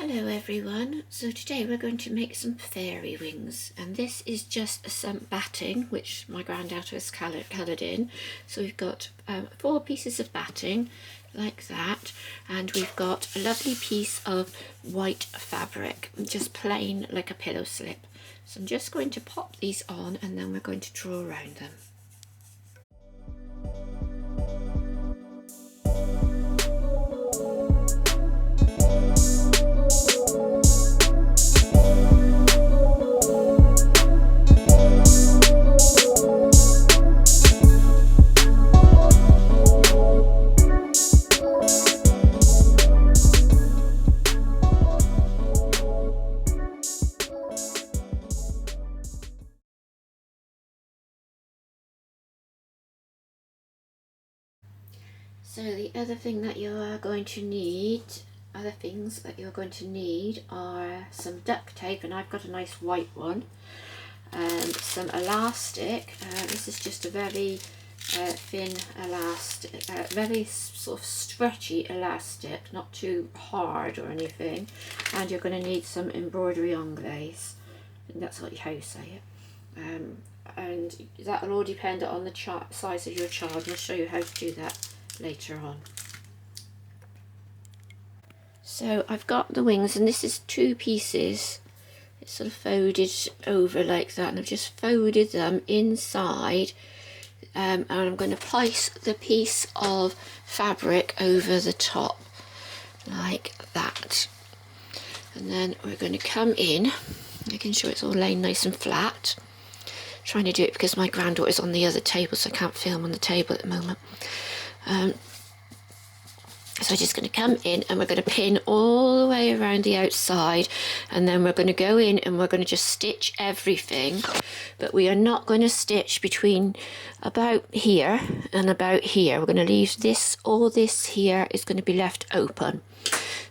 Hello everyone, so today we're going to make some fairy wings, and this is just some batting which my granddaughter has coloured in. So we've got 4 pieces of batting like that, and we've got a lovely piece of white fabric, just plain like a pillow slip. So I'm just going to pop these on and then we're going to draw around them. So the other thing that you are going to need, other things that you're going to need are some duct tape, and I've got a nice white one, some elastic. This is just a very thin elastic, very sort of stretchy elastic, not too hard or anything, and you're going to need some embroidery anglaise. I think that's how you say it, and that will all depend on the size of your child, and I'll show you how to do that later on. So I've got the wings, and this is 2 pieces. It's sort of folded over like that, and I've just folded them inside, and I'm going to place the piece of fabric over the top like that, and then we're going to come in, making sure it's all laying nice and flat. Trying to do it because my granddaughter's on the other table, so I can't film on the table at the moment. So I'm just going to come in and we're going to pin all the way around the outside, and then we're going to go in and we're going to just stitch everything, but we are not going to stitch between about here and about here. We're going to leave this, all this here is going to be left open.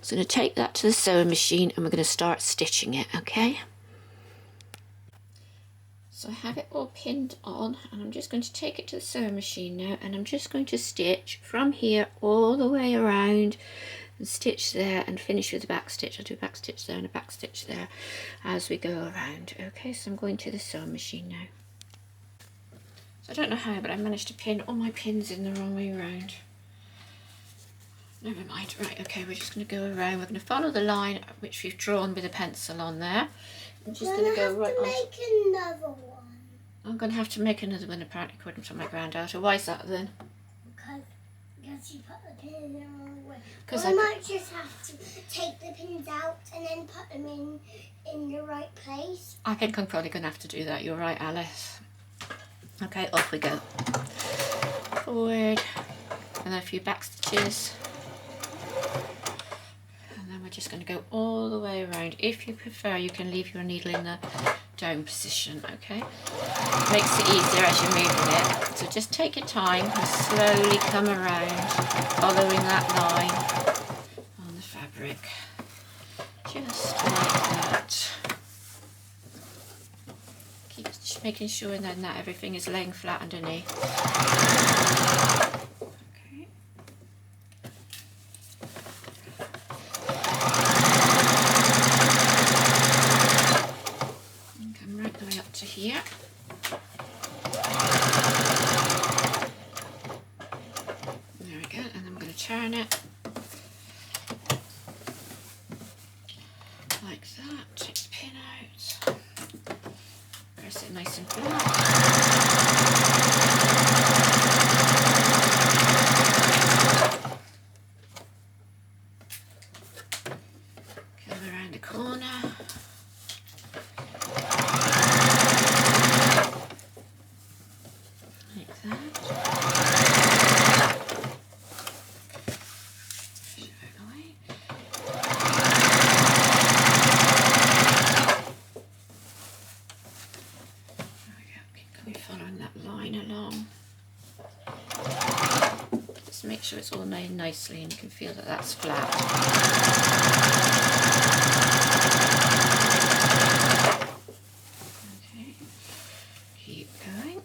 So I'm going to take that to the sewing machine and we're going to start stitching it, okay? So I have it all pinned on, and I'm just going to take it to the sewing machine now, and I'm just going to stitch from here all the way around and stitch there and finish with a back stitch. I'll do a back stitch there and a back stitch there as we go around. Okay, so I'm going to the sewing machine now. So I don't know how, but I managed to pin all my pins in the wrong way around. Never mind. Right, okay, we're just going to go around. We're going to follow the line which we've drawn with a pencil on there. I'm just going to go right on. Make another one. I'm going to have to make another one, apparently, according to my granddaughter. Why is that then? Because you put the pin in the wrong way. Because I might just have to take the pins out and then put them in the right place. I think I'm probably going to have to do that. You're right, Alice. Okay, off we go. Forward. And then a few back stitches. And then we're just going to go all the way around. If you prefer, you can leave your needle in the down position, okay? Makes it easier as you're moving it. So just take your time and slowly come around, following that line on the fabric. Just like that. Keep making sure then that everything is laying flat underneath. To here. There we go, and I'm going to turn it like that. Take the pin out, press it nice and flat. Come around the corner. Make sure it's all laid nicely and you can feel that that's flat. Okay, keep going.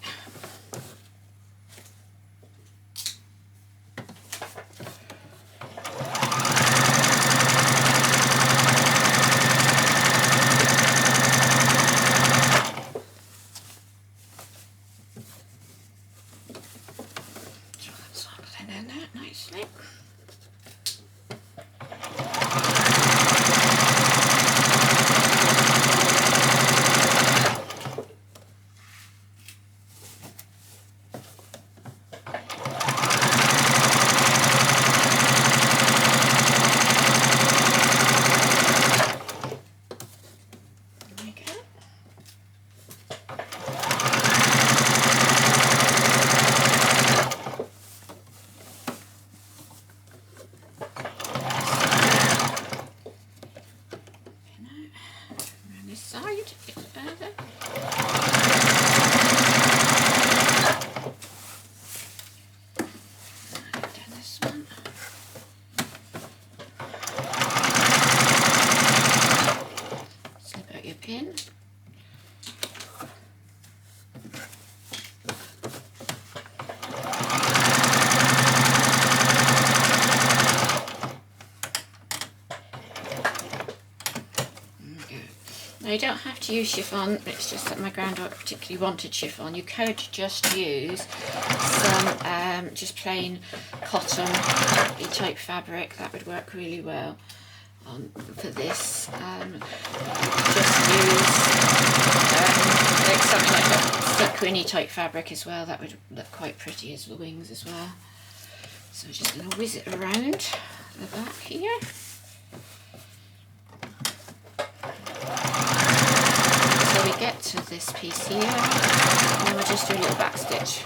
in. Now you don't have to use chiffon, it's just that my granddaughter particularly wanted chiffon. You could just use some just plain cotton type fabric, that would work really well for this. Just use like something like that sequiny type fabric as well, that would look quite pretty as the wings as well. So I'm just going to whiz it around the back here. We get to this piece here, and then we'll just do a little back stitch.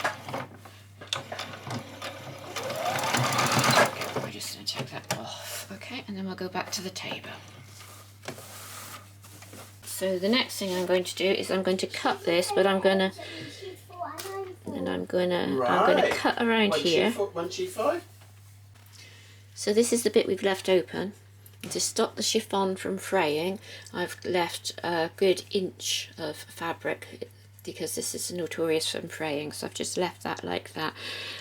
Okay, we're just going to take that off, okay, and then we'll go back to the table. So the next thing I'm going to do is I'm going to cut this, but I'm going to cut around here. So this is the bit we've left open. To stop the chiffon from fraying, I've left a good inch of fabric because this is notorious from fraying, so I've just left that like that.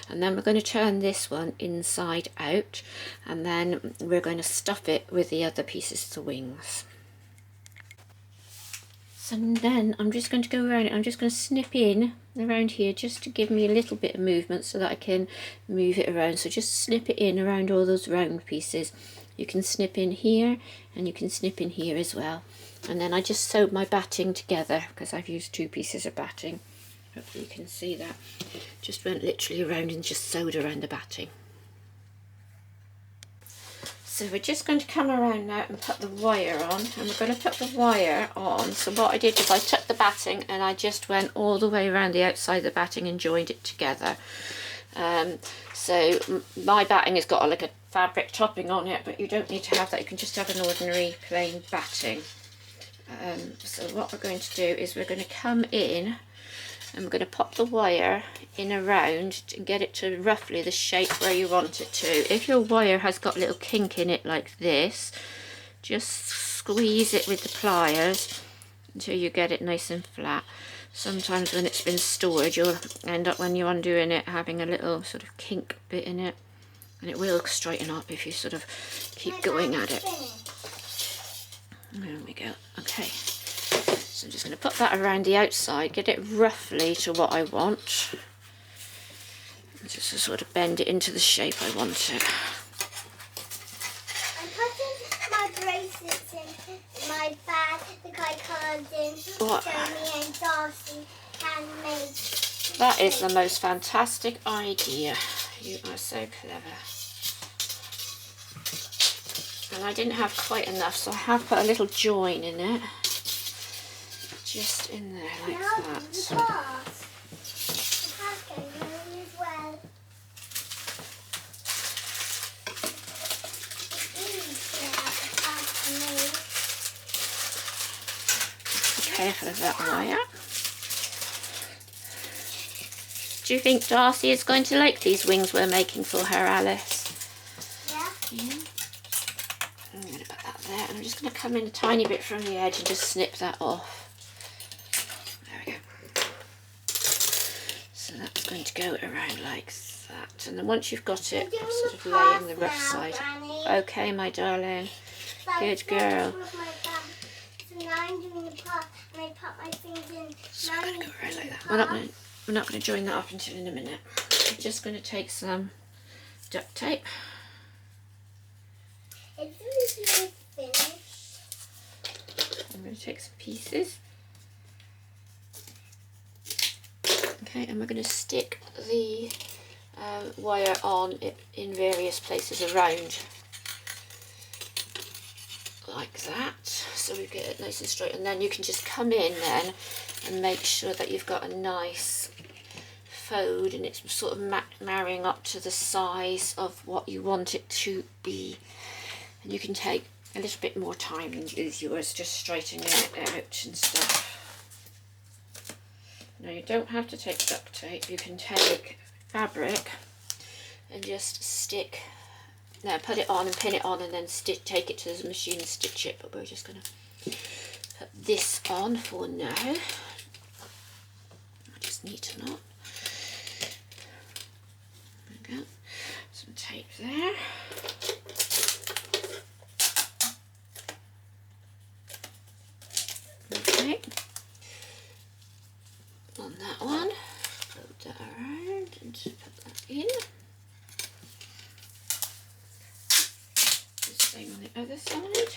And then we're going to turn this one inside out, and then we're going to stuff it with the other pieces of the wings. So then I'm just going to go around it, I'm just going to snip in around here just to give me a little bit of movement so that I can move it around. So just snip it in around all those round pieces. You can snip in here and you can snip in here as well. And then I just sewed my batting together because I've used 2 pieces of batting. Hopefully you can see that. Just went literally around and just sewed around the batting. So we're just going to come around now and put the wire on, and we're going to put the wire on. So what I did is I took the batting and I just went all the way around the outside of the batting and joined it together. So my batting has got like a fabric topping on it, but you don't need to have that, you can just have an ordinary plain batting. So what we're going to do is we're going to come in and we're going to pop the wire in around and get it to roughly the shape where you want it to. If your wire has got a little kink in it like this, just squeeze it with the pliers until you get it nice and flat. Sometimes when it's been stored, you'll end up, when you're undoing it, having a little sort of kink bit in it, and it will straighten up if you sort of keep going at it. There we go. Okay, so I'm just going to put that around the outside, get it roughly to what I want, just to sort of bend it into the shape I want it. I'm putting my bracelets in my bag, the guy comes in, so me and Darcy can make. That is the most fantastic idea. You are so clever. And I didn't have quite enough, so I have put a little join in it. Just in there like that. The pass going really as well. Be careful of that wire. Do you think Darcy is going to like these wings we're making for her, Alice? Yeah. I'm going to put that there, and I'm just going to come in a tiny bit from the edge and just snip that off. There we go. So that's going to go around like that, and then once you've got it, sort of laying the rough side. Okay, my darling. Good girl. So now I'm doing the pass, and I put my fingers in. So I'm going to go around like that. We're not going to join that up until in a minute. I'm just going to take some duct tape. It's finished. I'm going to take some pieces. Okay, and we're going to stick the wire on in various places around. Like that. So we get it nice and straight. And then you can just come in then and make sure that you've got a nice fold and it's sort of marrying up to the size of what you want it to be. And you can take a little bit more time and use yours, just straightening it out and stuff. Now you don't have to take duct tape, you can take fabric and just stick, now put it on and pin it on and then take it to the machine and stitch it, but we're just going to put this on for now. I just need to knot. There we go. Some tape there. Okay. On that one, fold that around and put that in. The same on the other side.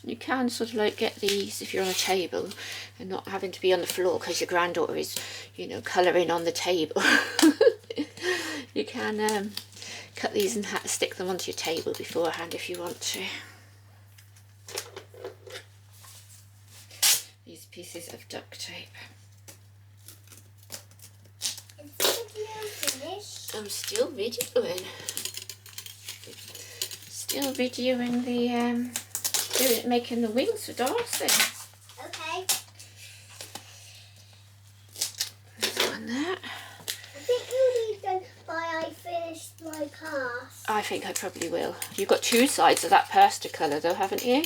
You can sort of like get these if you're on a table and not having to be on the floor because your granddaughter is, you know, colouring on the table. You can cut these and stick them onto your table beforehand if you want to. These pieces of duct tape. Is the video finished? I'm still videoing. Still videoing the making the wings for Dalston. Okay. There's one there. I think you'll be done by I finished my class. I think I probably will. You've got two sides of that pasta colour though, haven't you?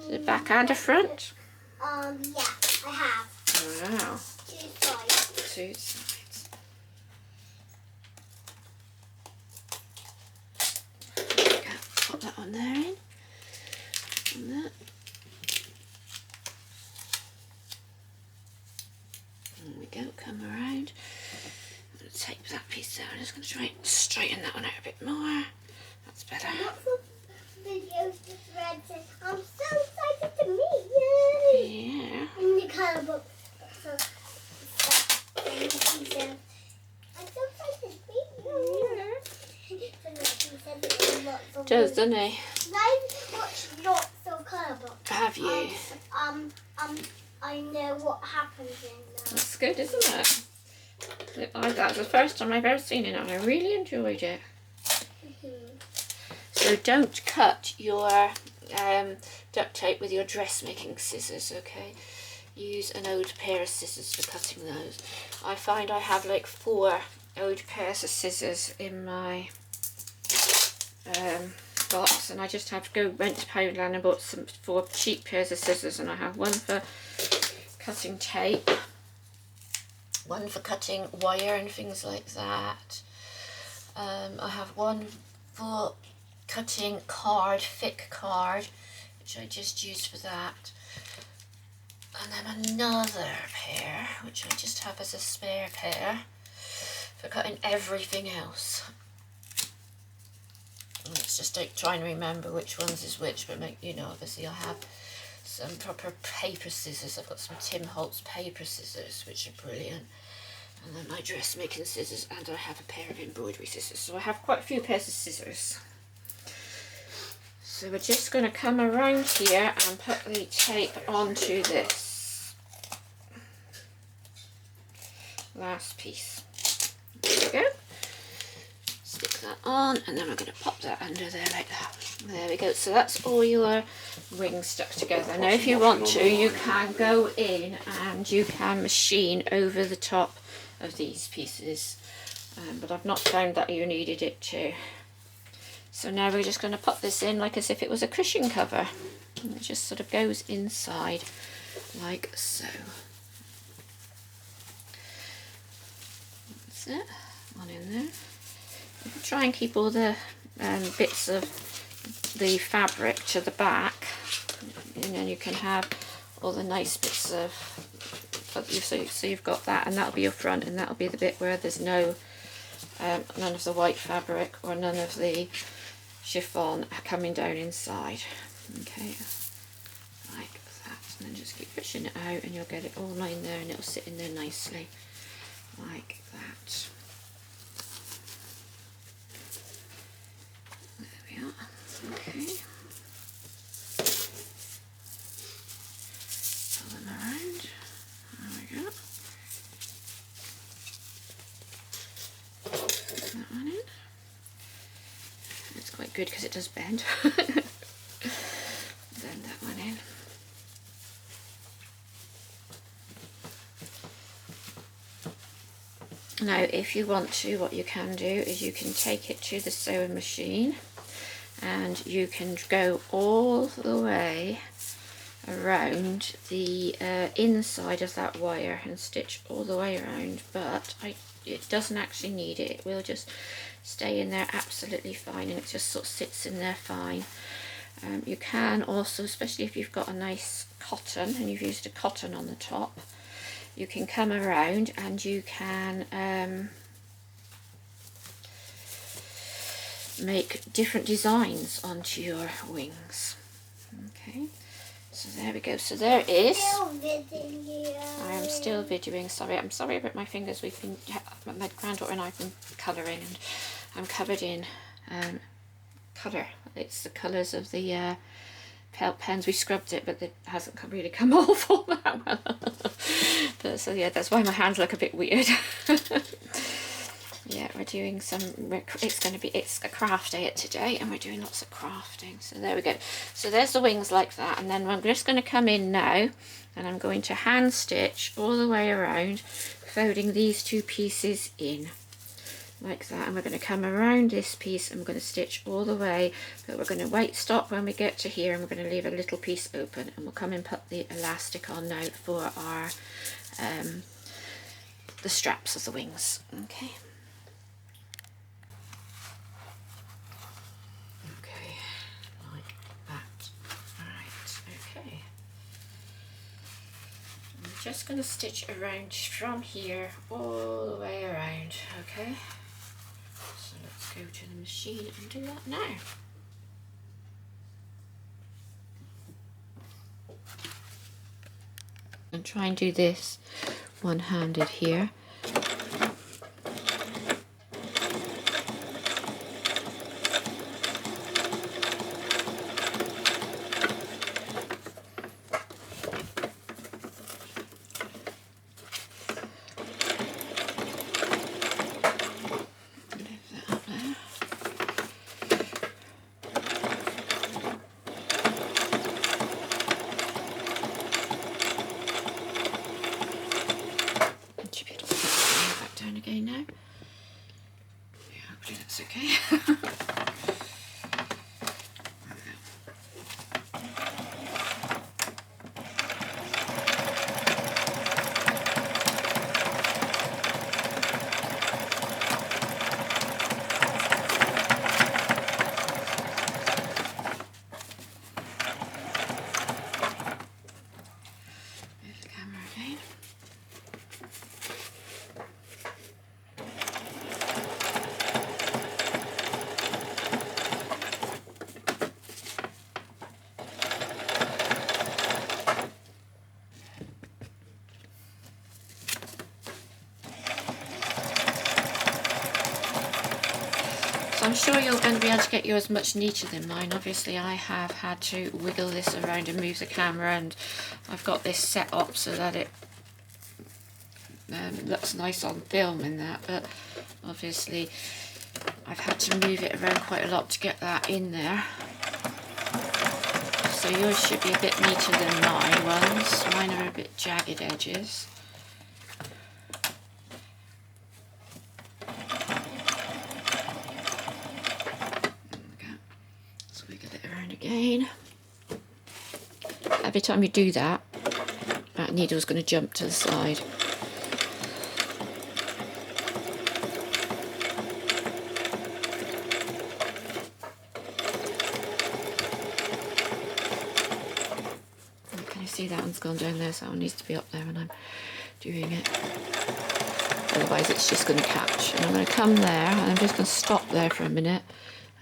The back and the front? Yeah, I have. Wow. Two sides. Two sides. There we go. Pop that on there in. And that. There we go, come around. I'm going to take that piece out. I'm just going to try and straighten that one out a bit more. That's better. Lots of videos with threads and I'm so excited to meet you. Yeah. In the colour book. So, I'm so excited to meet you. Does, doesn't he? I've watched lots of colour books. Have you? I know what happens in them. That's good, isn't it? That was the first time I've ever seen it and I really enjoyed it. So don't cut your duct tape with your dressmaking scissors, okay? Use an old pair of scissors for cutting those. I find I have like 4 old pairs of scissors in my box, and I just have to went to Poundland and bought 4 cheap pairs of scissors, and I have one for cutting tape, one for cutting wire and things like that. I have one for cutting card, thick card, which I just used for that. And then another pair, which I just have as a spare pair, for cutting everything else. And it's just like trying to remember which ones is which, but you know, obviously I have some proper paper scissors. I've got some Tim Holtz paper scissors, which are brilliant. And then my dressmaking scissors, and I have a pair of embroidery scissors. So I have quite a few pairs of scissors. So we're just going to come around here and put the tape onto this last piece. There we go. Stick that on, and then we're going to pop that under there like that. There we go. So that's all your wings stuck together. Now if you want to, you can go in and you can machine over the top of these pieces, but I've not found that you needed it to. So now we're just going to put this in like as if it was a cushion cover, and it just sort of goes inside like so. That's it, one in there. You can try and keep all the bits of the fabric to the back, and then you can have all the nice bits of, so you've got that, and that'll be your front, and that'll be the bit where there's no none of the white fabric or none of the chiffon coming down inside. Okay, like that, and then just keep pushing it out and you'll get it all in there and it'll sit in there nicely like that. There we are. Okay, pull them around. There we go. Put that one in. It's quite good because it does bend. Then that one in. Now if you want to, what you can do is you can take it to the sewing machine and you can go all the way around the inside of that wire and stitch all the way around, but it doesn't actually need it. It will just stay in there absolutely fine, and it just sort of sits in there fine. You can also, especially if you've got a nice cotton and you've used a cotton on the top, you can come around and you can make different designs onto your wings. Okay, so there we go. So there is. I am still videoing. Sorry, I'm sorry about my fingers. My granddaughter and I have been colouring, and I'm covered in colour. It's the colours of the felt pens. We scrubbed it, but it hasn't really come off all that well. But so yeah, that's why my hands look a bit weird. Yeah, we're doing some, it's a craft day today, and we're doing lots of crafting. So there we go. So there's the wings like that, and then I'm just going to come in now, and I'm going to hand stitch all the way around, folding these two pieces in like that, and we're going to come around this piece and we're going to stitch all the way, but we're going to stop when we get to here, and we're going to leave a little piece open, and we'll come and put the elastic on now for our the straps of the wings. Okay. Just going to stitch around from here all the way around. Okay, so let's go to the machine and do that now. And try and do this one-handed here. I'm sure you're going to be able to get yours much neater than mine. Obviously I have had to wiggle this around and move the camera, and I've got this set up so that it looks nice on film and that, but obviously I've had to move it around quite a lot to get that in there. So yours should be a bit neater than my ones. Mine are a bit jagged edges. Again. Every time you do that, that needle's going to jump to the side. Can you see that one's gone down there? So that one needs to be up there when I'm doing it. Otherwise it's just going to catch. And I'm going to come there, and I'm just going to stop there for a minute,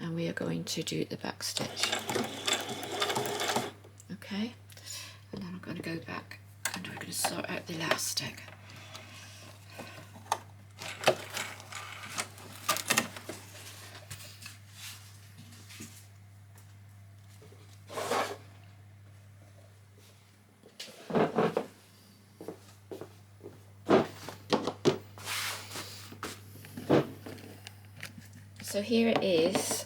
and we are going to do the back stitch. Okay, and then I'm going to go back and we're going to sort out the elastic. So here it is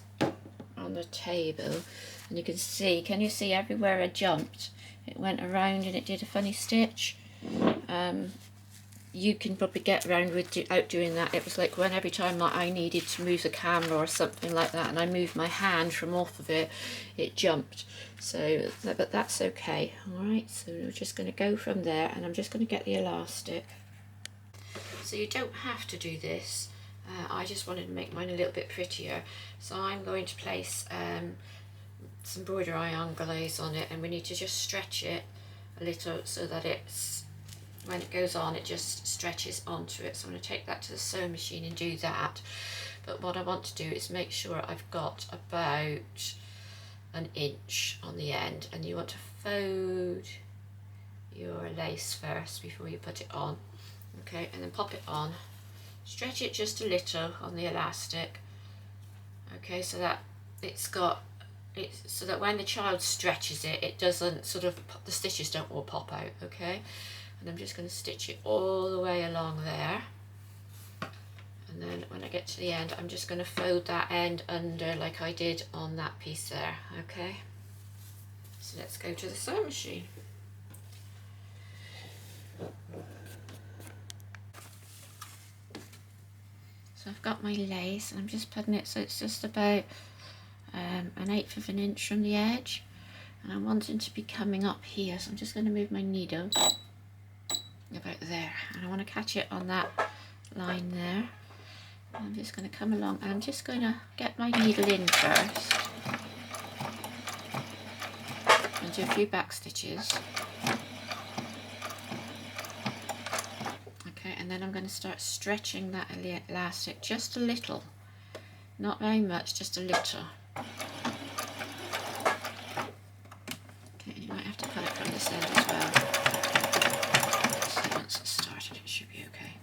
on the table. And you can see, can you see everywhere I jumped? It went around and it did a funny stitch. you can probably get around without doing that. It was like when every time like I needed to move the camera or something like that and I moved my hand from off of it, it jumped. So, but that's okay. Alright, so we're just going to go from there, and I'm just going to get the elastic. So you don't have to do this. I just wanted to make mine a little bit prettier. So I'm going to place some embroidery iron glaze on it, and we need to just stretch it a little so that it's, when it goes on, it just stretches onto it. So I'm going to take that to the sewing machine and do that. But what I want to do is make sure I've got about an inch on the end, and you want to fold your lace first before you put it on. Okay, and then pop it on, stretch it just a little on the elastic. Okay, so that so that when the child stretches it, it doesn't sort of, the stitches don't all pop out. Okay, and I'm just going to stitch it all the way along there, and then when I get to the end, I'm just going to fold that end under like I did on that piece there. Okay, so let's go to the sewing machine. So I've got my lace, and I'm just putting it so it's just about 1/8 of an inch from the edge, and I'm wanting to be coming up here, so I'm just going to move my needle about there, and I want to catch it on that line there. I'm just going to come along, and I'm just going to get my needle in first and do a few back stitches. Okay, and then I'm going to start stretching that elastic just a little, not very much, just a little. Okay, and you might have to cut it from this end as well. So once it's started, it should be okay.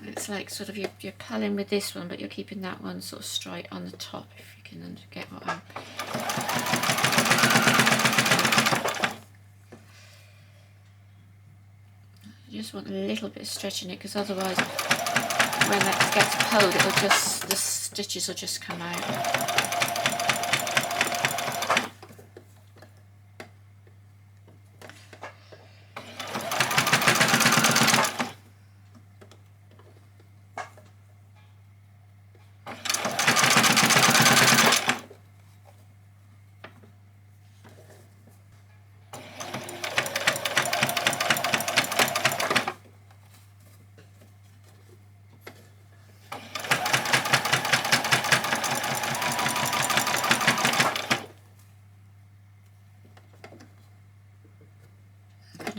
It's like sort of you're pulling with this one, but you're keeping that one sort of straight on the top, if you can get what I'm... You just want a little bit of stretch in it, because otherwise when that gets pulled, it'll just, the stitches will just come out.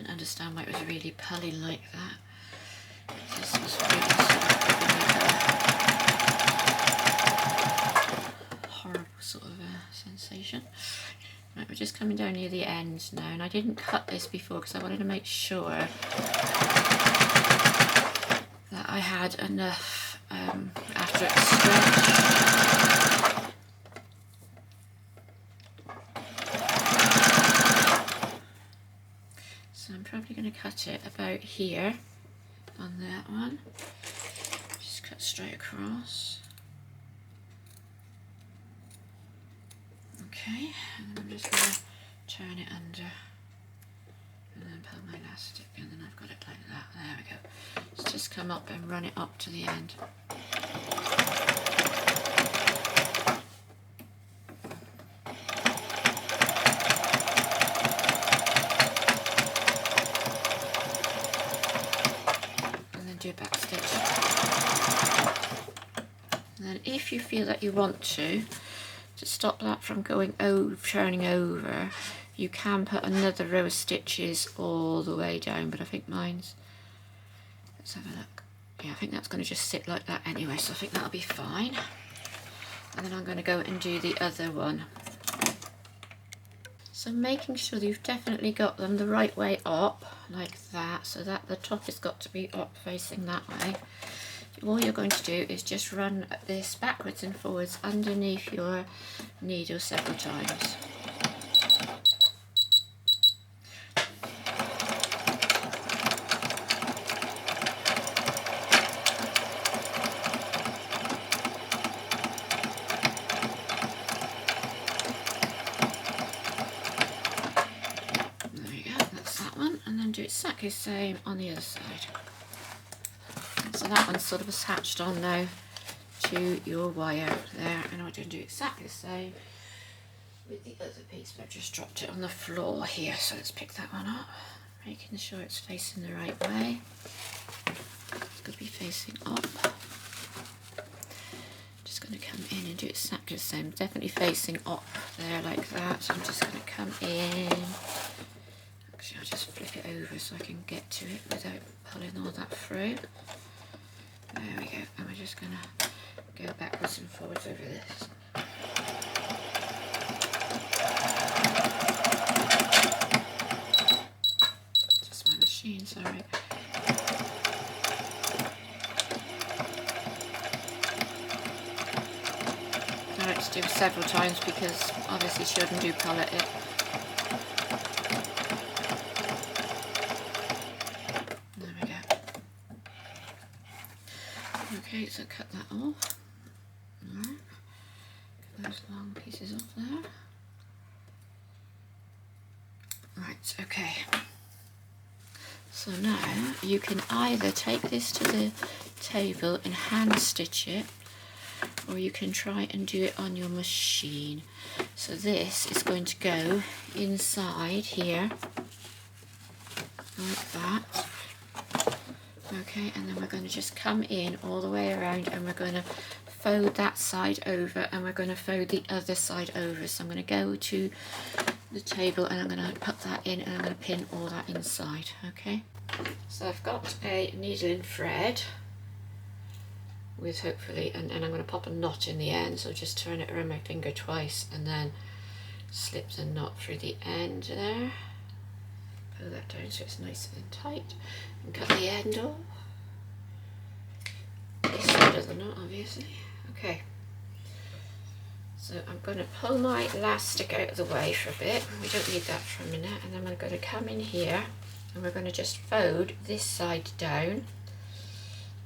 Understand why it was really pulling like that. This was really sort of a horrible sort of sensation. Right, we're just coming down near the end now, and I didn't cut this before because I wanted to make sure that I had enough after it's stretched. I'm probably going to cut it about here on that one. Just cut straight across. Okay, and then I'm just going to turn it under and then pull my elastic, and then I've got it like that. There we go. Let's just come up and run it up to the end. Do a back stitch, and then if you feel that you want to stop that from going over, turning over, you can put another row of stitches all the way down, but I think mine's, let's have a look, yeah, I think that's going to just sit like that anyway, so I think that'll be fine. And then I'm going to go and do the other one. So making sure that you've definitely got them the right way up, like that, so that the top has got to be up facing that way. All you're going to do is just run this backwards and forwards underneath your needle several times. exactly the same on the other side. So that one's sort of attached on now to your wire there, and I'm going to do exactly the same with the other piece, but I've just dropped it on the floor here. So let's pick that one up, making sure it's facing the right way. It's going to be facing up. Just going to come in and do exactly the same, definitely facing up there like that. So I'm just going to come in. Actually, I'll just flip it over so I can get to it without pulling all that through. There we go, and we're just going to go backwards and forwards over this. Just my machine, sorry. I like to do it several times because obviously she wouldn't do pallet it. There we go. Okay, so cut that off. Right. Get those long pieces off there. Right, okay. So now you can either take this to the table and hand stitch it, or you can try and do it on your machine. So this is going to go inside here like that. Okay, and then we're going to just come in all the way around, and we're going to fold that side over, and we're going to fold the other side over. So I'm going to go to the table and I'm going to put that in, and I'm going to pin all that inside. Okay, so I've got a needle and thread with hopefully, and I'm going to pop a knot in the end, so just turn it around my finger twice and then slip the knot through the end there. Pull that down so it's nice and tight, and cut the end off. This side of the knot, obviously. Okay, so I'm going to pull my elastic out of the way for a bit. We don't need that for a minute, and then I'm going to come in here and we're going to just fold this side down.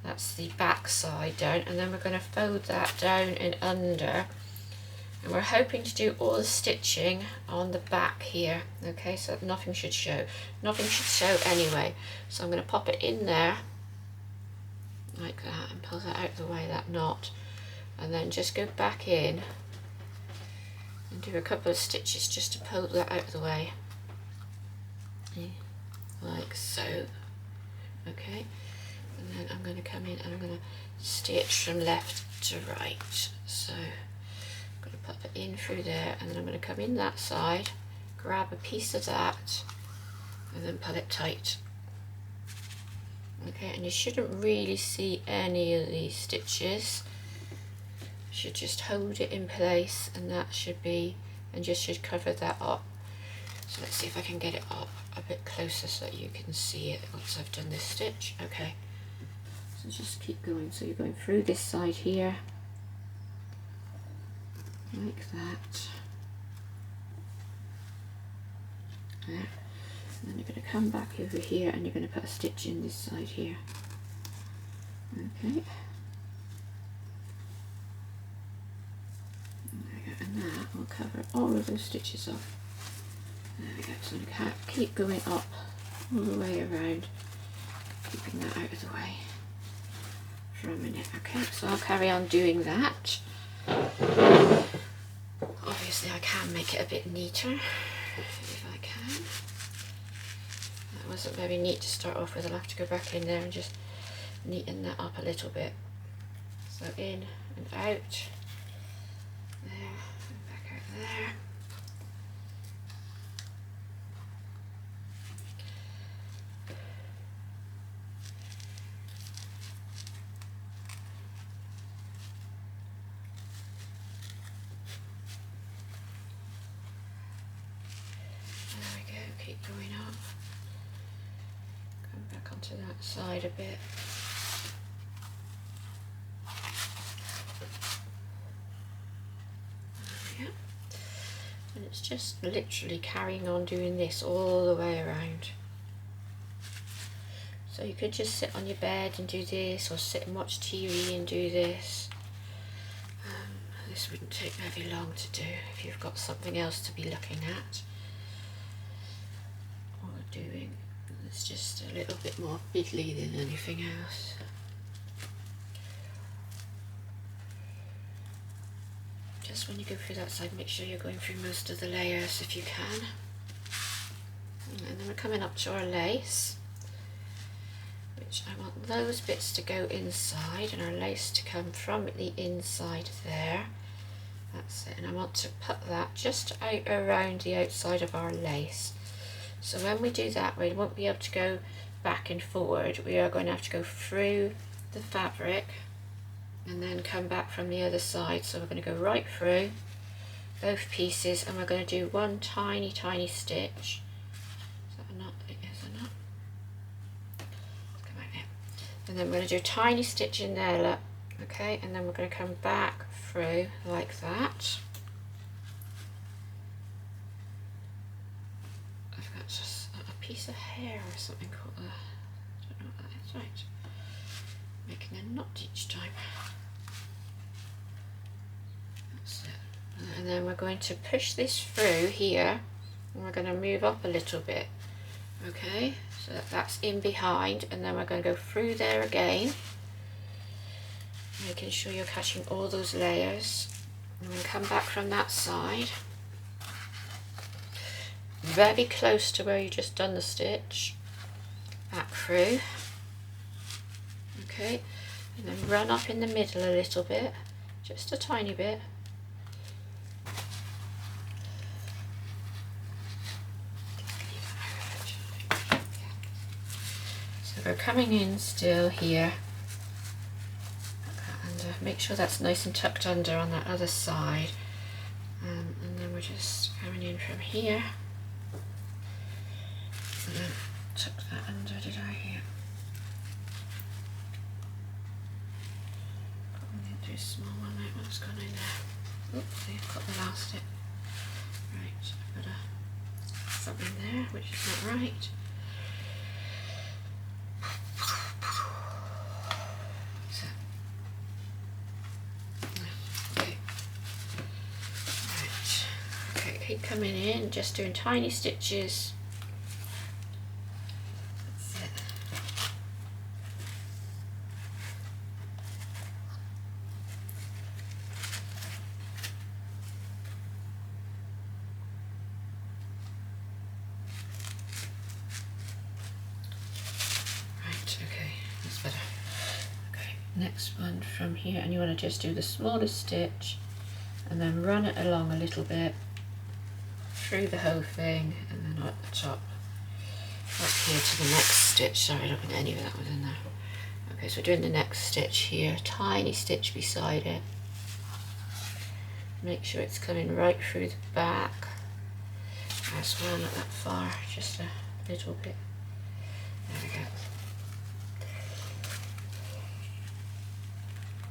That's the back side down, and then we're going to fold that down and under, and we're hoping to do all the stitching on the back here. Okay, so that nothing should show. Nothing should show anyway. So I'm going to pop it in there like that and pull that out of the way, that knot, and then just go back in and do a couple of stitches just to pull that out of the way, like so. Okay, and then I'm going to come in and I'm going to stitch from left to right. So I'm going to pop it in through there, and then I'm going to come in that side, grab a piece of that, and then pull it tight. Okay, and you shouldn't really see any of these stitches. You should just hold it in place, and that should be, and just should cover that up. So let's see if I can get it up a bit closer so that you can see it once I've done this stitch. Okay, so just keep going. So you're going through this side here like that. There. And then you're going to come back over here and you're going to put a stitch in this side here. Okay. There we go. And that will cover all of those stitches off. There we go. So I'm going to keep going up all the way around, keeping that out of the way for a minute. Okay, so I'll carry on doing that. Obviously I can make it a bit neater if I can. That wasn't very neat to start off with. I'll have to go back in there and just neaten that up a little bit. So in and out, there, and back out there. Keep going up, come back onto that side a bit. There we go. And it's just literally carrying on doing this all the way around. So you could just sit on your bed and do this, or sit and watch TV and do this. This wouldn't take very long to do if you've got something else to be looking at. Doing the It's just a little bit more fiddly than anything else. Just when you go through that side, make sure you're going through most of the layers if you can. And then we're coming up to our lace, which I want those bits to go inside and our lace to come from the inside there. That's it. And I want to put that just out around the outside of our lace. So when we do that, we won't be able to go back and forward. We are going to have to go through the fabric and then come back from the other side. So we're going to go right through both pieces and we're going to do one tiny stitch. Is that a knot? It is a knot. Come out here. And then we're going to do a tiny stitch in there, look. Okay, and then we're going to come back through like that. I've got just a piece of hair or something called I don't know what that is. Right, making a knot each time. That's it. And then we're going to push this through here and we're going to move up a little bit. Okay, so that's in behind, and then we're going to go through there again, making sure you're catching all those layers, and then come back from that side very close to where you just done the stitch, back through. Okay, and then run up in the middle a little bit, just a tiny bit. So we're coming in still here. Make sure that's nice and tucked under on that other side, and then we're just coming in from here and then tuck that under. Did I here? I'm going to do a small one. That one's gone in there. Oops, I've got the elastic. Right, I've got something there which is not right. Keep coming in, just doing tiny stitches. That's it. Right, okay, that's better. Okay, next one from here, and you want to just do the smallest stitch and then run it along a little bit through the whole thing, and then up the top, up here to the next stitch. Sorry, I don't think any of that was in there. Okay, so we're doing the next stitch here, tiny stitch beside it. Make sure it's coming right through the back as well, not that far, just a little bit. There we go.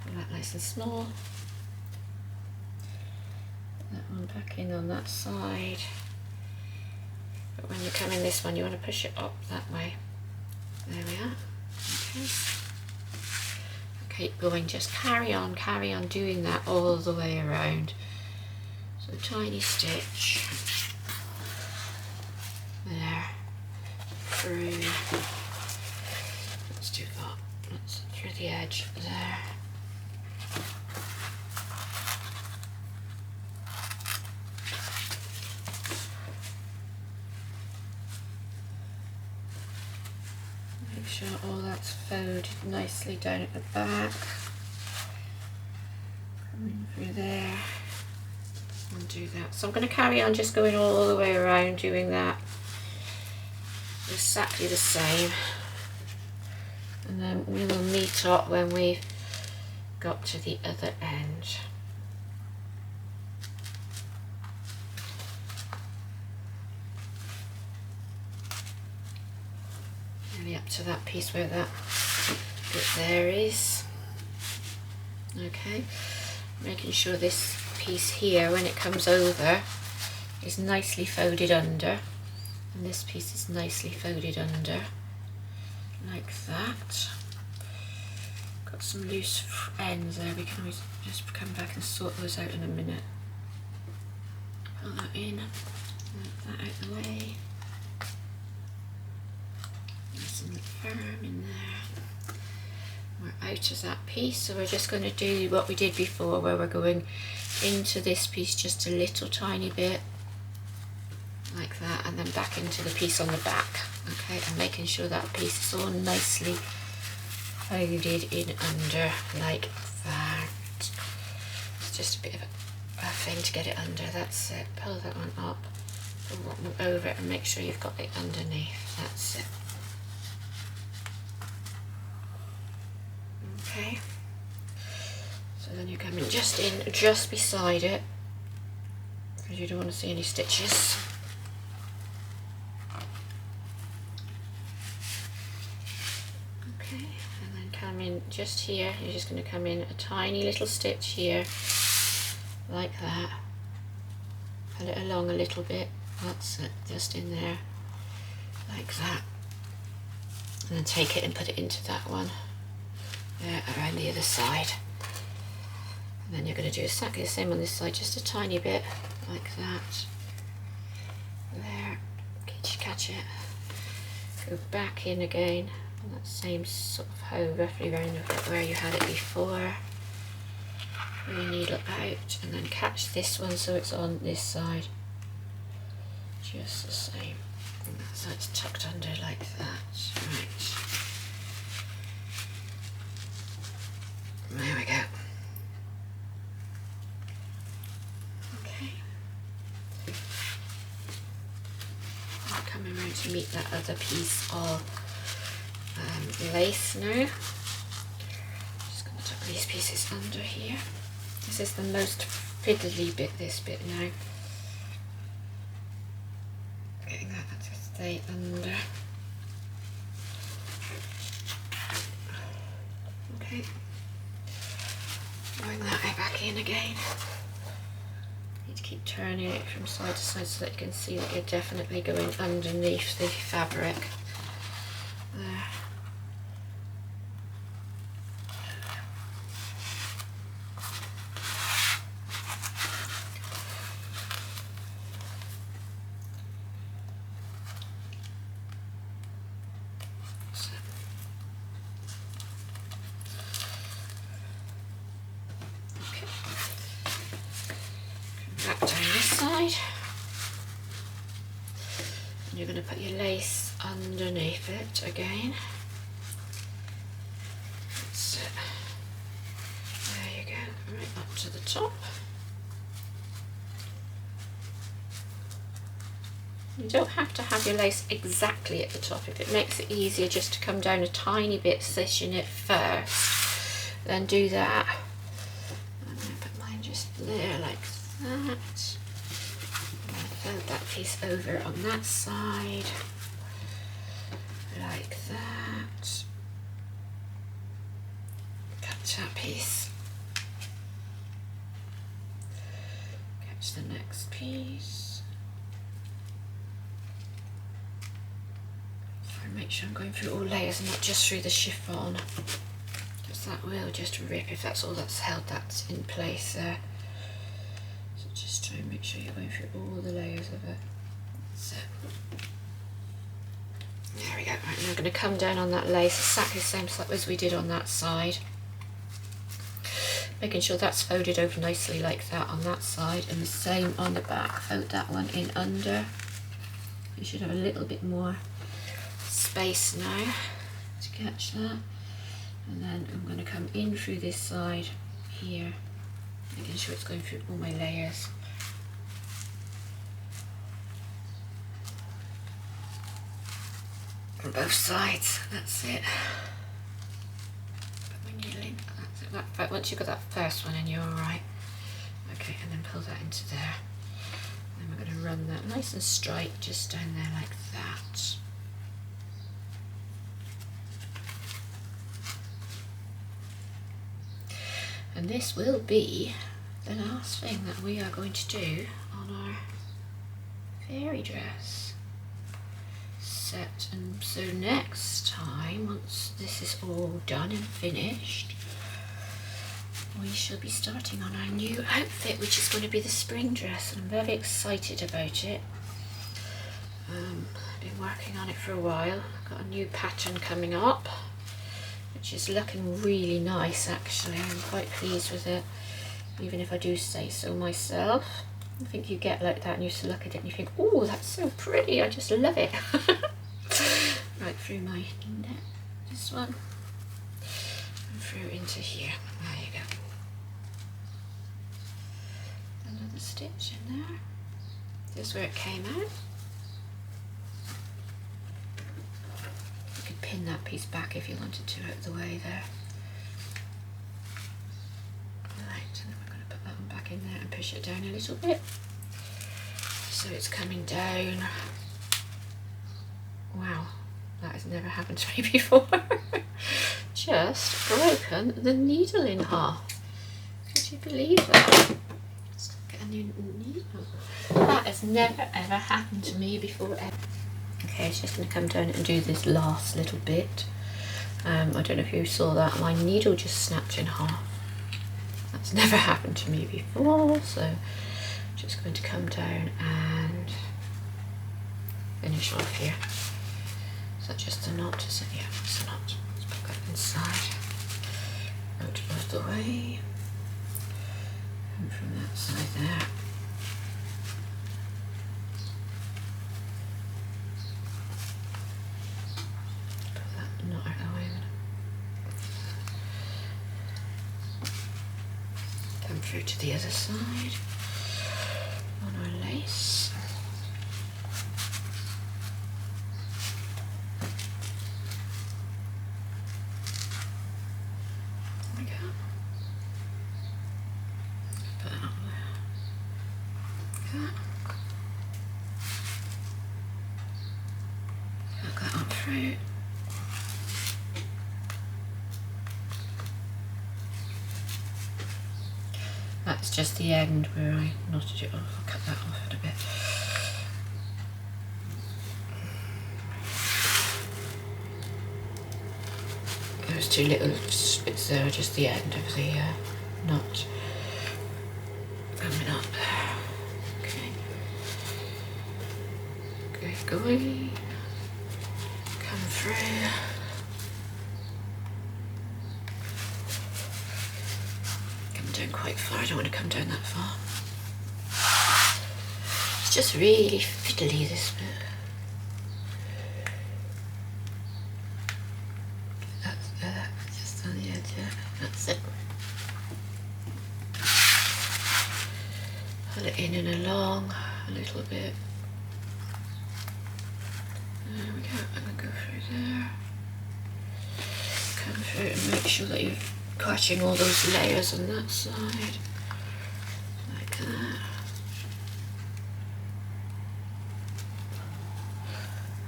Put that nice and small. That one back in on that side, but when you come in this one you want to push it up that way. There we are. Okay, keep going, just carry on doing that all the way around. So a tiny stitch there, through, let's do that, let's through the edge there. Sure all that's folded nicely down at the back, coming through there, and do that. So I'm going to carry on just going all the way around doing that exactly the same, and then we will meet up when we've got to the other end. Up to that piece where that bit there is. Okay, making sure this piece here, when it comes over, is nicely folded under, and this piece is nicely folded under, like that. Got some loose ends there, we can always just come back and sort those out in a minute. Pull that in, move that out the way. firm in there. We're out of that piece, so we're just going to do what we did before, where we're going into this piece just a little tiny bit like that, and then back into the piece on the back. Okay, and making sure that piece is all nicely folded in under like that. It's just a bit of a thing to get it under. That's it. Pull that one up, pull that one over, and make sure you've got it underneath. That's it. Okay, so then you come in just beside it, because you don't want to see any stitches. Okay, and then come in just here. You're just going to come in a tiny little stitch here, like that. Pull it along a little bit. That's it, just in there, like that. And then take it and put it into that one. There, around the other side. And then you're going to do exactly the same on this side, just a tiny bit, like that. There, catch it. Go back in again, on that same sort of hoe, roughly around where you had it before. Pull your needle out, and then catch this one so it's on this side. Just the same. And that side's tucked under like that. Right. There we go. Okay. I'm coming around to meet that other piece of lace now. Just going to tuck these pieces under here. This is the most fiddly bit, this bit now. Getting that to stay under. Okay. Bring that back in again. Need to keep turning it from side to side so that you can see that you're definitely going underneath the fabric. There. Back down this side, and you're going to put your lace underneath it again. That's it. There you go, right up to the top. You don't have to have your lace exactly at the top. If it makes it easier just to come down a tiny bit, stitching it first, then do that. I'm going to put mine just there like that. And then fold that piece over on that side, like that. Catch that piece. Catch the next piece. So make sure I'm going through all layers and not just through the chiffon, because that will just rip if that's all that's held that in place there. Just try and make sure you're going through all the layers of it. So, there we go. Right, now I'm going to come down on that lace exactly the same as we did on that side. Making sure that's folded over nicely like that on that side, and the same on the back. Fold that one in under. You should have a little bit more space now to catch that. And then I'm going to come in through this side here, making sure it's going through all my layers. On both sides, that's it. Put my needle in, that's it. Once you've got that first one in, you're alright. Okay, and then pull that into there. And then we're going to run that nice and straight just down there like that. And this will be the last thing that we are going to do on our fairy dress set. And so next time, once this is all done and finished, we shall be starting on our new outfit, which is going to be the spring dress, and I'm very excited about it. I've been working on it for a while. got a new pattern coming up, which is looking really nice actually. I'm quite pleased with it, even if I do say so myself. I think you get like that and you just look at it and you think, oh, that's so pretty, I just love it. Right through my neck, this one, and through into here. There you go. Another stitch in there. This is where it came out. You could pin that piece back if you wanted to out of the way there. Right, and then we're going to put that one back in there and push it down a little bit. So it's coming down. Wow, that has never happened to me before. Just broken the needle in half. Could you believe that? Let's get a new needle. That has never ever happened to me before ever. Okay, it's just going to come down and do this last little bit. I don't know if you saw that, my needle just snapped in half. That's never happened to me before, so just going to come down and finish off here. Is that just a knot? Is it? Yeah, it's a knot. Let's put that inside, out of the way, and from that side there. Put that knot out of the way. Come through to the other side on our lace. There we go. Put that on there. Put that on through. That's just the end where I knotted it off. I'll cut that off in a bit. Those two little bits there are just the end of the knot coming up there. Okay. Go away. Come through. Down quite far, I don't want to come down that far. It's just really fiddly, this bit. That's just on the edge, yeah. That's it. Pull it in and along a little bit. There we go, I'm going to go through there. Come through and make sure that you've catching all those layers on that side, like that.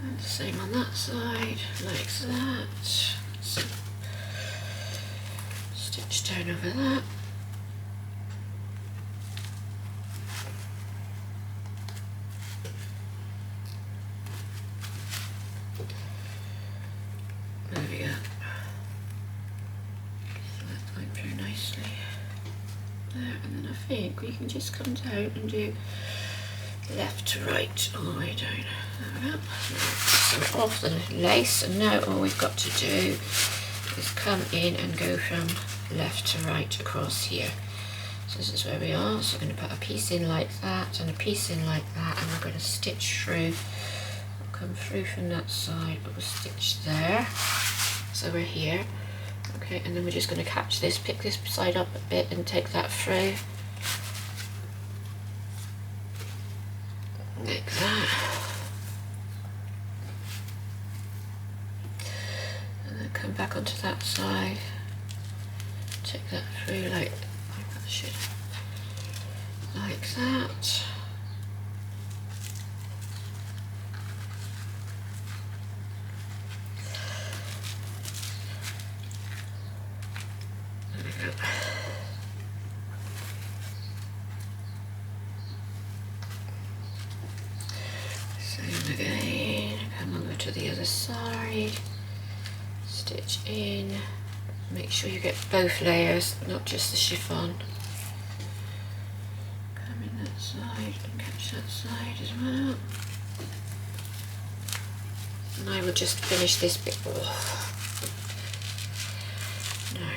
And the same on that side, like that. So, stitch down over that. There we go. There, and then I think we can just come down and do left to right all the way down. There we go. So off the lace, and now all we've got to do is come in and go from left to right across here. So this is where we are. So we're going to put a piece in like that and a piece in like that, and we're going to stitch through. We'll come through from that side, but we'll stitch there. So we're here. Okay, and then we're just going to catch this, pick this side up a bit and take that through. Like that. And then come back onto that side. Take that through like that. Same again, come over to the other side, stitch in, make sure you get both layers, not just the chiffon. Come in that side and catch that side as well. And I will just finish this bit off. Now,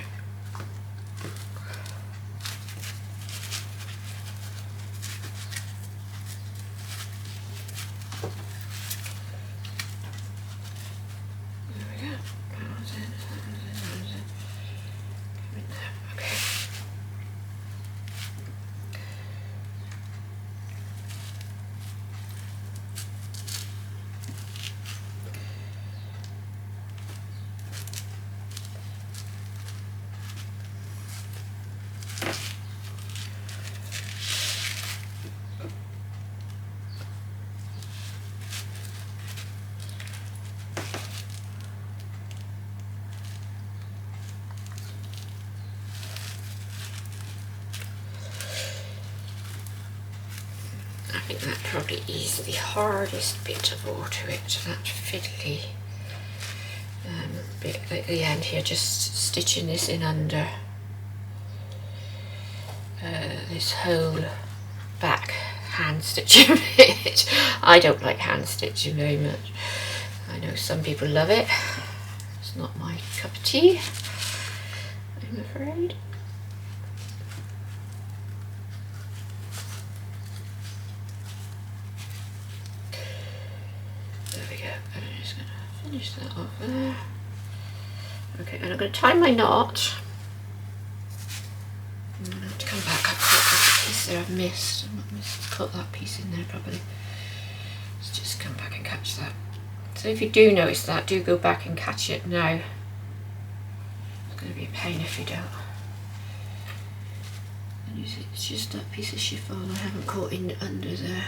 I think that probably is the hardest bit of all to it, that fiddly bit at the end here, just stitching this in under this whole back hand stitching bit. I don't like hand stitching very much. I know some people love it. It's not my cup of tea, I'm afraid. There we go. I'm just going to finish that off there. Okay, and I'm going to tie my knot. I'm going to have to come back. I've got that piece there I've missed. I've not missed to put that piece in there properly. Let's just come back and catch that. So if you do notice that, do go back and catch it now. It's going to be a pain if you don't. And you see, it's just that piece of chiffon I haven't caught in under there.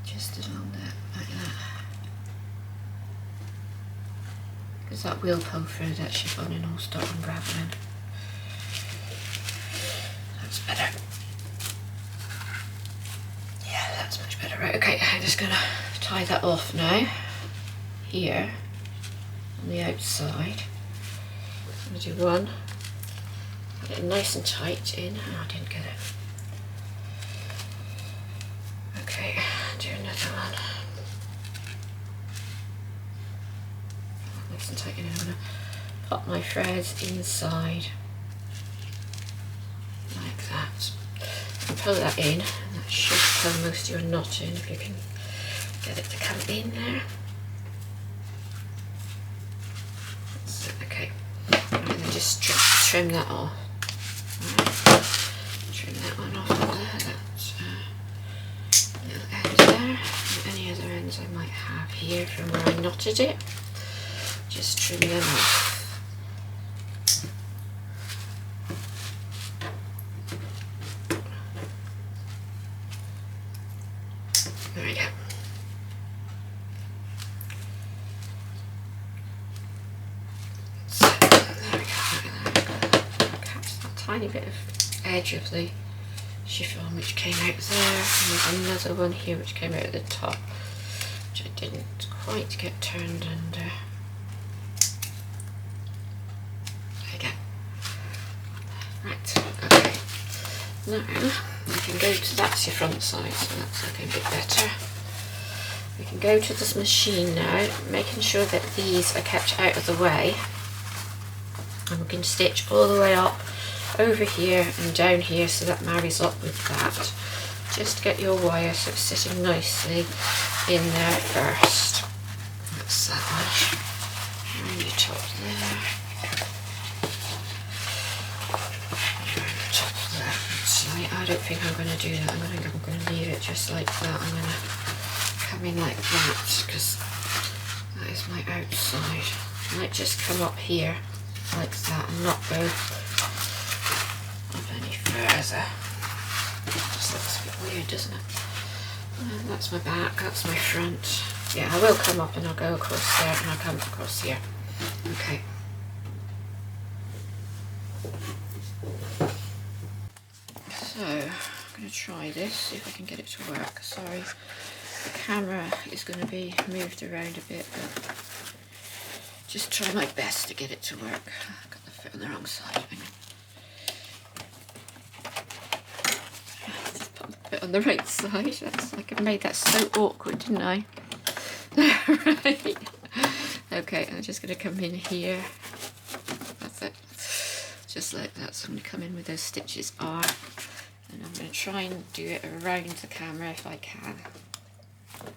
Just along there, like that. Because that will pull through that chiffon and all start unraveling. That's better. Yeah, that's much better. Right, okay, I'm just going to tie that off now. Here, on the outside. I'm going to do one. Get it nice and tight in. Oh, I didn't get it. Okay, do another one. Nice and tight in. I'm going to pop my threads inside like that. And pull that in, and that should pull most of your knot in if you can get it to come in there. That's it, okay. Right, then just trim that off. Right. Trim that one off there. That little end there. And any other ends I might have here from where I knotted it. Just trim them off. There we go. So, there we go. Catch that tiny bit of edge of the chiffon which came out there, and there's another one here which came out at the top, which I didn't quite get turned under. There we go. Right, okay. Now we can go to, that's your front side, so that's looking a bit better. We can go to this machine now, making sure that these are kept out of the way. And we can stitch all the way up over here and down here so that marries up with that. Just get your wire so it's sitting nicely in there first. That's that one. Around the top there. Around the top there. I don't think I'm going to do that. I'm going to leave it just like that. I'm going to come in like that because that is my outside. I might just come up here like that and not go up any further. Just looks a bit weird, doesn't it? And that's my back, that's my front. Yeah, I will come up and I'll go across there and I'll come across here. Okay. So, I'm going to try this, see if I can get it to work. Sorry, the camera is going to be moved around a bit, but just try my best to get it to work. I've got the foot on the wrong side. Hang on. Just put Put it on the right side. That's like I made that so awkward, didn't I? Right. Okay, I'm just going to come in here. That's it. Just like that. So I'm going to come in where those stitches are. And I'm going to try and do it around the camera if I can.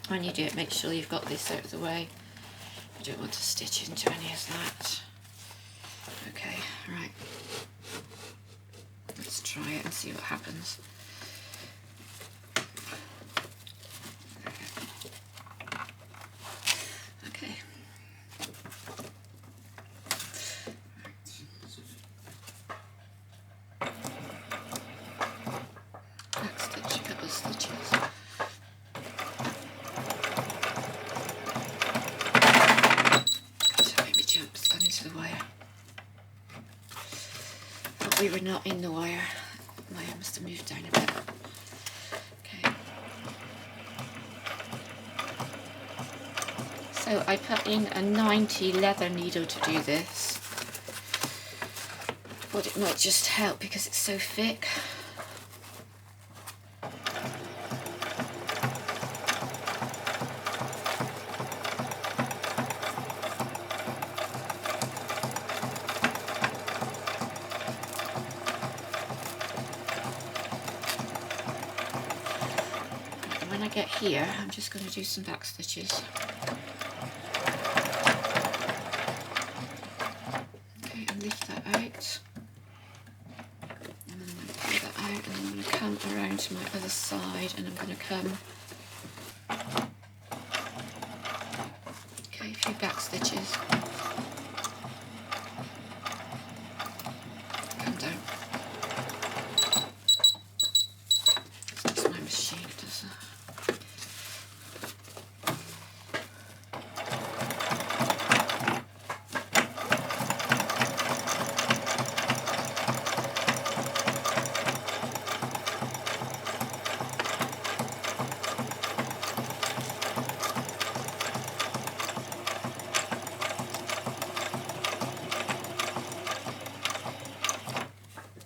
When you do it, make sure you've got this out of the way. You don't want to stitch into any of that. Okay, right. Let's try it and see what happens. Okay. Back stitch, a couple of stitches. So maybe jumps gone into the wire. But we were not in the wire. My arm must have moved down a bit. Okay. So I put in a 90 leather needle to do this. Thought it might just help because it's so thick. When I get here, I'm just going to do some back stitches. Okay, and lift that out. And then I'm going to pull that out, and then I'm going to come around to my other side, and I'm going to come. Okay, a few back stitches. Come down. It's just my machine, it does that.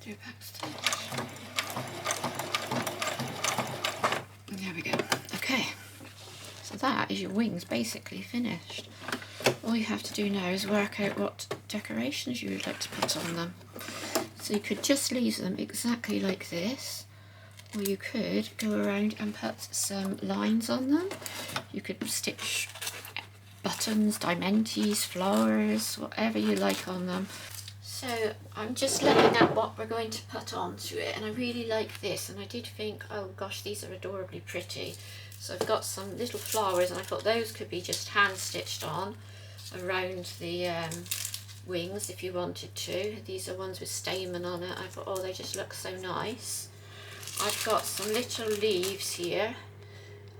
Do a back stitch. There we go. Okay, so that is your wings basically finished. All you have to do now is work out what decorations you would like to put on them. So you could just leave them exactly like this, or you could go around and put some lines on them. You could stitch buttons, diamantes, flowers, whatever you like on them. So I'm just looking at what we're going to put onto it, and I really like this, and I did think, oh gosh, these are adorably pretty. So I've got some little flowers, and I thought those could be just hand stitched on around the wings if you wanted to. These are ones with stamen on it. I thought, oh, they just look so nice. I've got some little leaves here.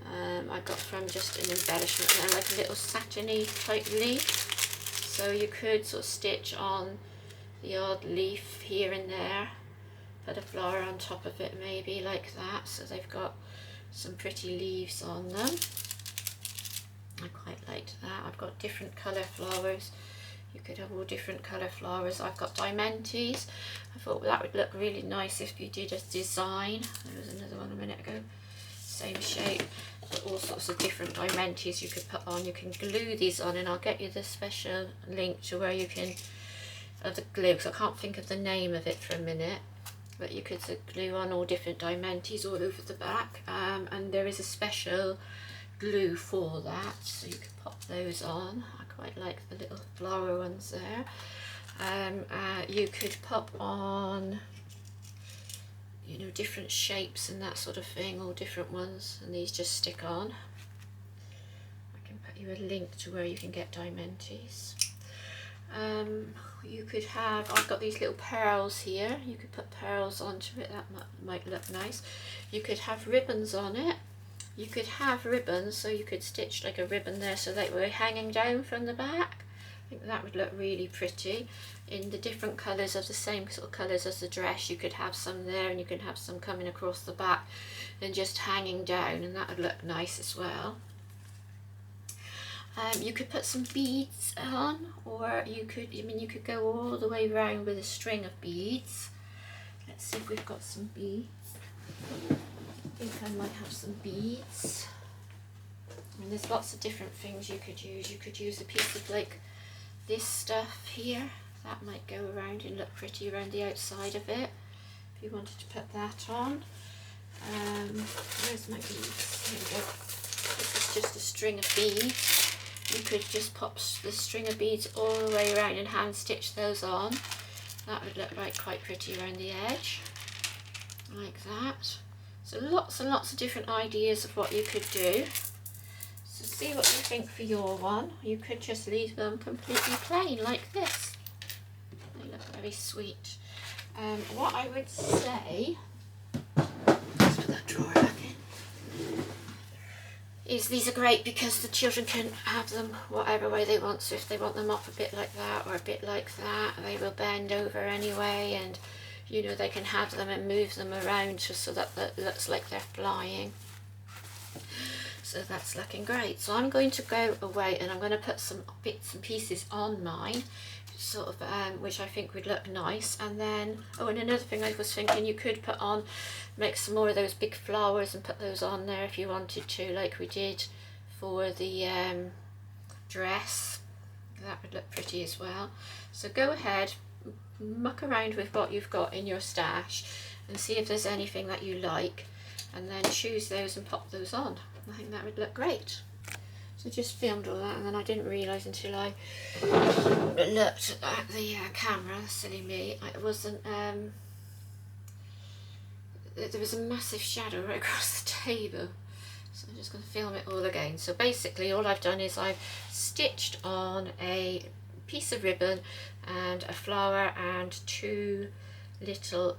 I got from just an embellishment, and they're like a little satiny type leaf. So you could sort of stitch on the odd leaf here and there, put a flower on top of it maybe like that, so they've got some pretty leaves on them. I quite liked that. I've got different colour flowers. You could have all different colour flowers. I've got diamantes. I thought that would look really nice if you did a design. There was another one a minute ago, same shape, but all sorts of different diamantes you could put on. You can glue these on, and I'll get you the special link to where you can of the glue, because I can't think of the name of it for a minute, but you could glue on all different diamantes all over the back, and there is a special glue for that, so you can pop those on. I quite like the little flower ones there. You could pop on, you know, different shapes and that sort of thing, all different ones, and these just stick on. I can put you a link to where you can get diamantes. You could have, I've got these little pearls here, you could put pearls onto it, that might look nice. You could have ribbons on it. You could have ribbons, so you could stitch like a ribbon there so they were hanging down from the back. I think that would look really pretty in the different colours of the same sort of colours as the dress. You could have some there, and you can have some coming across the back and just hanging down, and that would look nice as well. You could put some beads on, or you could, I mean, you could go all the way around with a string of beads. Let's see if we've got some beads. think I might have some beads. And there's lots of different things you could use. You could use a piece of like this stuff here. That might go around and look pretty around the outside of it. If you wanted to put that on. Where's my beads? Here we go. This is just a string of beads. You could just pop the string of beads all the way around and hand stitch those on. That would look like quite pretty around the edge. Like that. So lots and lots of different ideas of what you could do. So see what you think for your one. You could just leave them completely plain like this. They look very sweet. What I would say, let's put that drawer back in, is these are great because the children can have them whatever way they want. So if they want them up a bit like that or a bit like that, they will bend over anyway, and you know, they can have them and move them around just so that it looks like they're flying. So that's looking great. So I'm going to go away and I'm going to put some bits and pieces on mine, sort of, which I think would look nice. And then, oh, and another thing I was thinking, you could put on, make some more of those big flowers and put those on there if you wanted to, like we did for the dress. That would look pretty as well. So go ahead, muck around with what you've got in your stash and see if there's anything that you like, and then choose those and pop those on. I think that would look great. So just filmed all that, and then I didn't realise until I looked at the camera, silly me, it wasn't, there was a massive shadow right across the table. So I'm just going to film it all again. So basically all I've done is I've stitched on a piece of ribbon and a flower and two little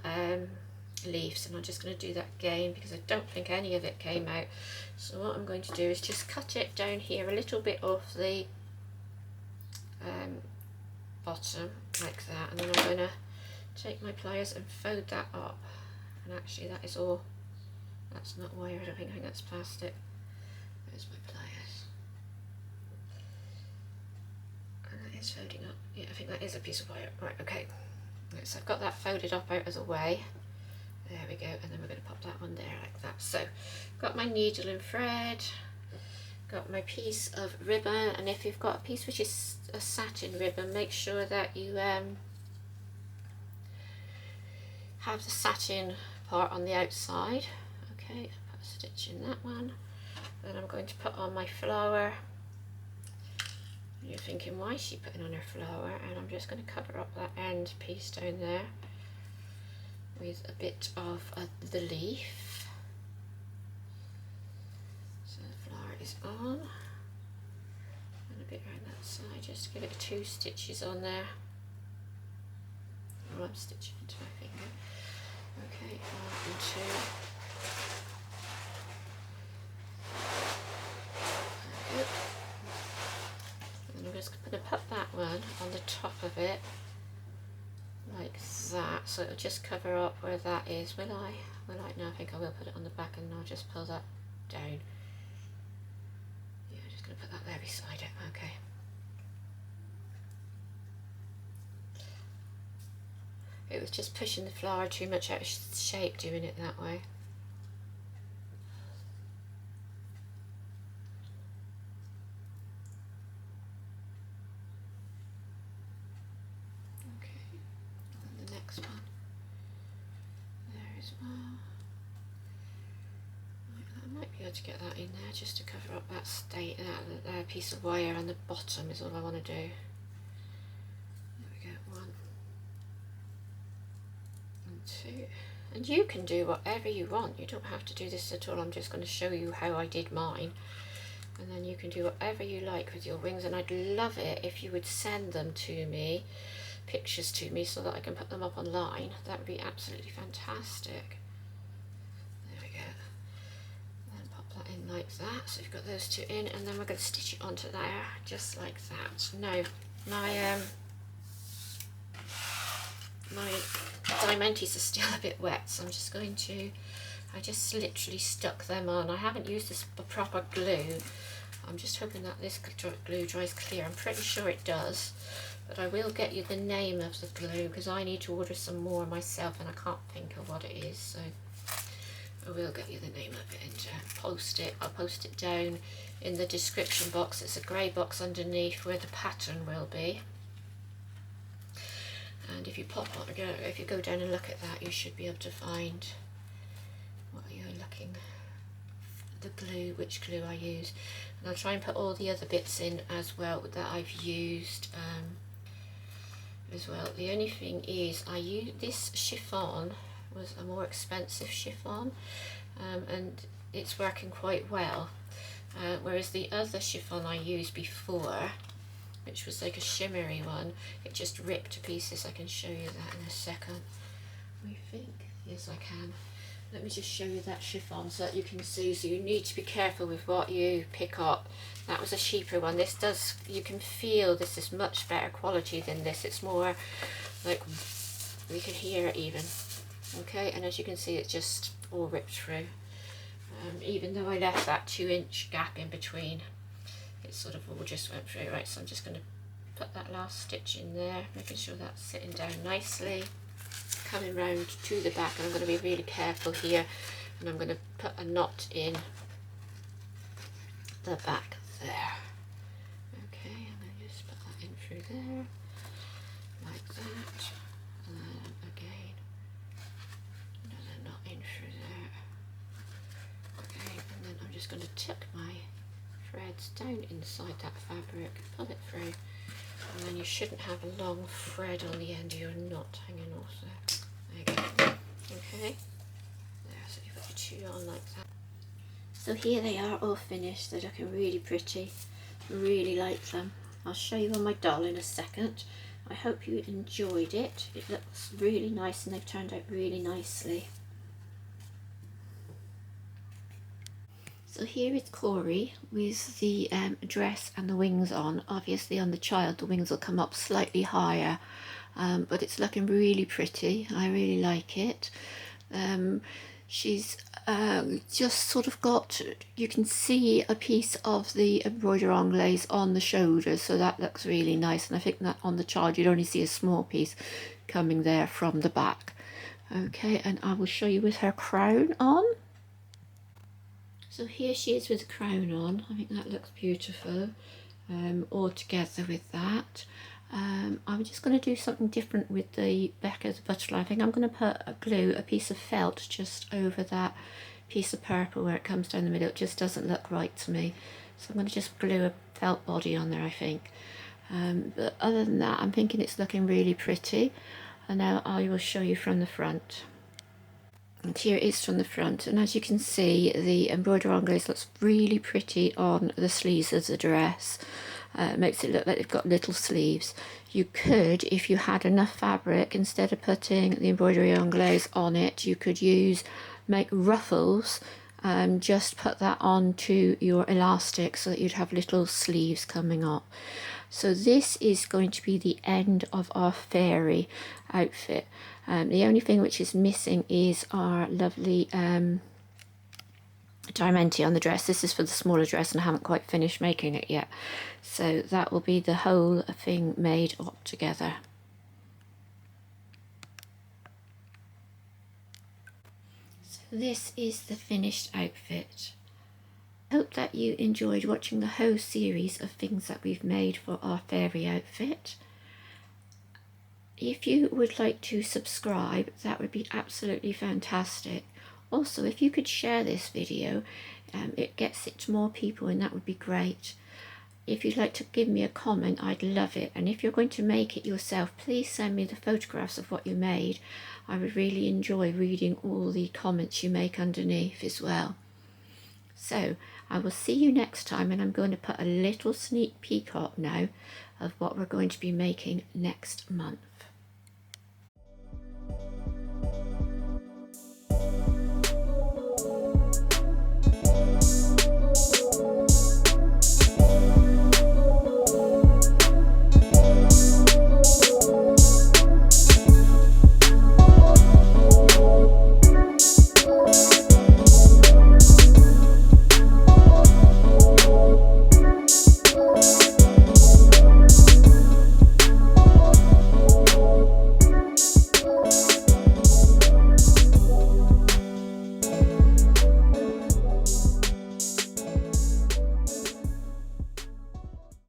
leaves, and I'm just going to do that again because I don't think any of it came out. So what I'm going to do is just cut it down here a little bit off the bottom like that, and then I'm going to take my pliers and fold that up. And actually that is all, that's not wire, I think that's plastic. There's my pliers. And that is folding up. Yeah, I think that is a piece of wire. Right, okay. Right, so I've got that folded up out of the way. There we go, and then we're going to pop that on there like that. So, got my needle and thread, got my piece of ribbon, and if you've got a piece which is a satin ribbon, make sure that you have the satin part on the outside. Okay, put a stitch in that one. Then I'm going to put on my flower. You're thinking, why is she putting on her flower? And I'm just going to cover up that end piece down there with a bit of the leaf. So the flower is on, and a bit around that side, just to give it 2 stitches on there. Oh, I'm stitching into my finger. Okay, 1 and 2. There we go. And I'm just going to put that one on the top of it like that, so it'll just cover up where that is. Will I? No, I think I will put it on the back, and I'll just pull that down. Yeah, I'm just going to put that there beside it. Okay. It was just pushing the flower too much out of shape doing it that way. To get that in there, just to cover up that piece of wire on the bottom is all I want to do. There we go, 1 and 2. And you can do whatever you want, you don't have to do this at all. I'm just going to show you how I did mine, and then you can do whatever you like with your wings. And I'd love it if you would send them to me, pictures to me, so that I can put them up online. That would be absolutely fantastic. In like that, so you've got those 2 in, and then we're going to stitch it onto there just like that. Now my diamantes are still a bit wet, so I'm just going to, I just literally stuck them on. I haven't used this proper glue. I'm just hoping that this glue dries clear. I'm pretty sure it does, but I will get you the name of the glue because I need to order some more myself and I can't think of what it is. So I will get you the name of it and post it. I'll post it down in the description box. It's a grey box underneath where the pattern will be. And if you if you go down and look at that, you should be able to find what you're looking, the glue, which glue I use. And I'll try and put all the other bits in as well that I've used as well. The only thing is, I use this chiffon was a more expensive chiffon, and it's working quite well, whereas the other chiffon I used before, which was like a shimmery one, it just ripped to pieces. I can show you that in a second. I think, yes I can. Let me just show you that chiffon so that you can see. So you need to be careful with what you pick up. That was a cheaper one. This does, you can feel this is much better quality than this. It's more like, you can hear it even. Okay, and as you can see, it's just all ripped through. Even though I left that 2-inch gap in between, it sort of all just went through. Right, so I'm just going to put that last stitch in there, making sure that's sitting down nicely. Coming round to the back, and I'm going to be really careful here, and I'm going to put a knot in the back there. Okay, I'm going to just put that in through there, like that, and then again, another knot in through there. Okay, and then I'm just going to tuck my threads down inside that fabric, pull it through, and then you shouldn't have a long thread on the end of your knot hanging off there. There you go. Okay, there, so you put your two on like that. So here they are, all finished. They're looking really pretty. Really like them. I'll show you on my doll in a second. I hope you enjoyed it. It looks really nice and they've turned out really nicely. So here is Corey with the dress and the wings on. Obviously on the child the wings will come up slightly higher, but it's looking really pretty. I really like it. She's just sort of got, you can see a piece of the embroidery anglaise on the shoulders, so that looks really nice, and I think that on the child you'd only see a small piece coming there from the back. Okay, and I will show you with her crown on. So here she is with the crown on. I think that looks beautiful, all together with that. I'm just going to do something different with the back of the butterfly. I think I'm going to put a piece of felt just over that piece of purple where it comes down the middle. It just doesn't look right to me. So I'm going to just glue a felt body on there, I think. But other than that, I'm thinking it's looking really pretty. And now I will show you from the front. And here it is from the front, and as you can see, the embroidery anglaise looks really pretty on the sleeves of the dress. It makes it look like they've got little sleeves. You could, if you had enough fabric, instead of putting the embroidery anglaise on it, you could make ruffles, just put that onto your elastic so that you'd have little sleeves coming up. So this is going to be the end of our fairy outfit. The only thing which is missing is our lovely diamante on the dress. This is for the smaller dress and I haven't quite finished making it yet. So that will be the whole thing made up together. So this is the finished outfit. I hope that you enjoyed watching the whole series of things that we've made for our fairy outfit. If you would like to subscribe, that would be absolutely fantastic. Also, if you could share this video, it gets it to more people and that would be great. If you'd like to give me a comment, I'd love it. And if you're going to make it yourself, please send me the photographs of what you made. I would really enjoy reading all the comments you make underneath as well. So I will see you next time, and I'm going to put a little sneak peek up now of what we're going to be making next month.